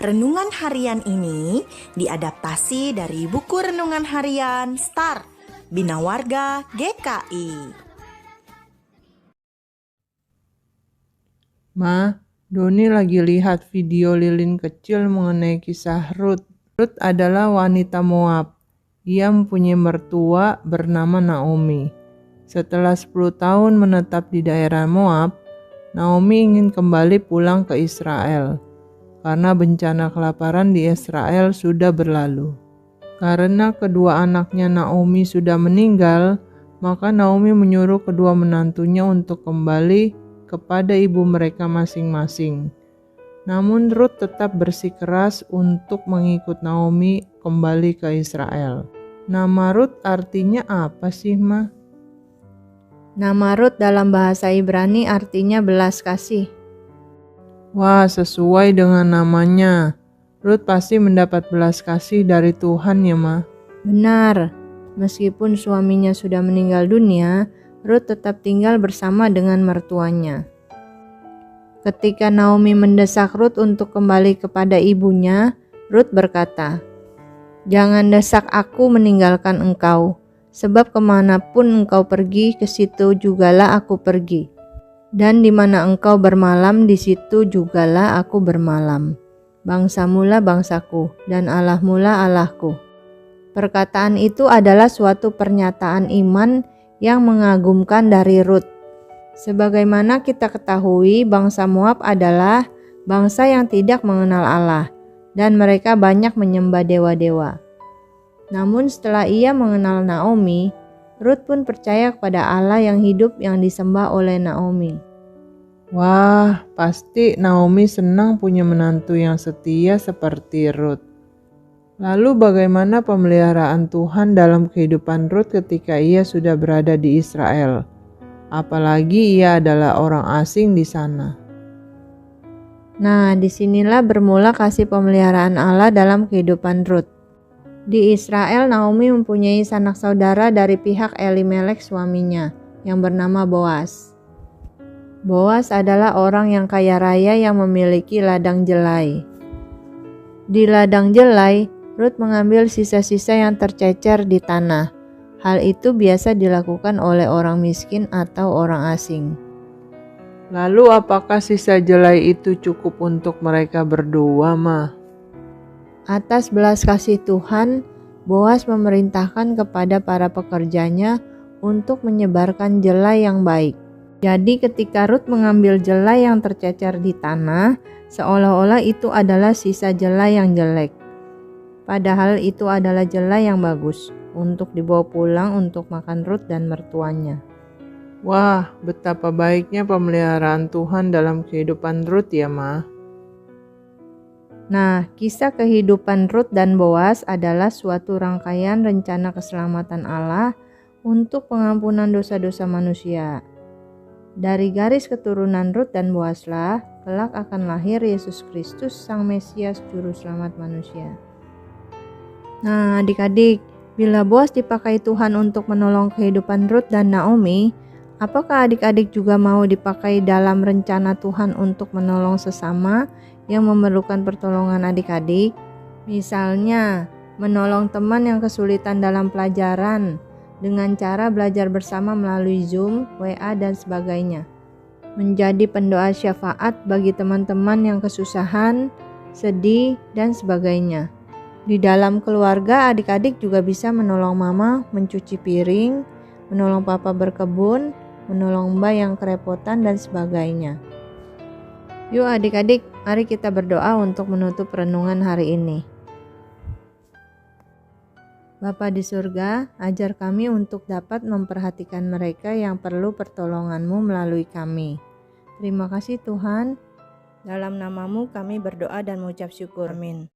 Renungan harian ini diadaptasi dari buku renungan harian Start Bina Warga GKI. Ma, Doni lagi lihat video lilin kecil mengenai kisah Ruth. Ruth adalah wanita Moab. Ia mempunyai mertua bernama Naomi. Setelah 10 tahun menetap di daerah Moab, Naomi ingin kembali pulang ke Israel karena bencana kelaparan di Israel sudah berlalu. Karena kedua anaknya Naomi sudah meninggal, maka Naomi menyuruh kedua menantunya untuk kembali kepada ibu mereka masing-masing. Namun Ruth tetap bersikeras untuk mengikut Naomi kembali ke Israel. Nama Ruth artinya apa sih, Ma? Nama Ruth dalam bahasa Ibrani artinya belas kasih. Wah, sesuai dengan namanya. Ruth pasti mendapat belas kasih dari Tuhan ya, Ma? Benar, meskipun suaminya sudah meninggal dunia, Ruth tetap tinggal bersama dengan mertuanya. Ketika Naomi mendesak Ruth untuk kembali kepada ibunya, Ruth berkata, "Jangan desak aku meninggalkan engkau, sebab kemanapun engkau pergi, ke situ jugalah aku pergi. Dan di mana engkau bermalam, di situ jugalah aku bermalam. Bangsamulah bangsaku, dan Allahmulah Allahku." Perkataan itu adalah suatu pernyataan iman yang mengagumkan dari Ruth. Sebagaimana kita ketahui, bangsa Moab adalah bangsa yang tidak mengenal Allah, dan mereka banyak menyembah dewa-dewa. Namun setelah ia mengenal Naomi, Ruth pun percaya kepada Allah yang hidup yang disembah oleh Naomi. Wah, pasti Naomi senang punya menantu yang setia seperti Ruth. Lalu bagaimana pemeliharaan Tuhan dalam kehidupan Ruth ketika ia sudah berada di Israel? Apalagi ia adalah orang asing di sana. Nah, disinilah bermula kasih pemeliharaan Allah dalam kehidupan Ruth. Di Israel, Naomi mempunyai sanak saudara dari pihak Elimelek suaminya, yang bernama Boas. Boas adalah orang yang kaya raya yang memiliki ladang jelai. Di ladang jelai, Ruth mengambil sisa-sisa yang tercecer di tanah. Hal itu biasa dilakukan oleh orang miskin atau orang asing. Lalu apakah sisa jelai itu cukup untuk mereka berdua, Ma? Atas belas kasih Tuhan, Boas memerintahkan kepada para pekerjanya untuk menyebarkan jelai yang baik. Jadi ketika Ruth mengambil jelai yang tercecer di tanah, seolah-olah itu adalah sisa jelai yang jelek. Padahal itu adalah jelai yang bagus untuk dibawa pulang untuk makan Ruth dan mertuanya. Wah, betapa baiknya pemeliharaan Tuhan dalam kehidupan Ruth ya, Ma. Nah, kisah kehidupan Ruth dan Boas adalah suatu rangkaian rencana keselamatan Allah untuk pengampunan dosa-dosa manusia. Dari garis keturunan Ruth dan Boaslah, kelak akan lahir Yesus Kristus, Sang Mesias, Juru Selamat manusia. Nah, adik-adik, bila Boas dipakai Tuhan untuk menolong kehidupan Ruth dan Naomi, apakah adik-adik juga mau dipakai dalam rencana Tuhan untuk menolong sesama yang memerlukan pertolongan adik-adik? Misalnya, menolong teman yang kesulitan dalam pelajaran dengan cara belajar bersama melalui Zoom, WA, dan sebagainya. Menjadi pendoa syafaat bagi teman-teman yang kesusahan, sedih, dan sebagainya. Di dalam keluarga, adik-adik juga bisa menolong mama mencuci piring, menolong papa berkebun, menolong mbak yang kerepotan, dan sebagainya. Yuk adik-adik, mari kita berdoa untuk menutup renungan hari ini. Bapa di surga, ajar kami untuk dapat memperhatikan mereka yang perlu pertolongan-Mu melalui kami. Terima kasih Tuhan, dalam nama-Mu kami berdoa dan mengucap syukur. Amin.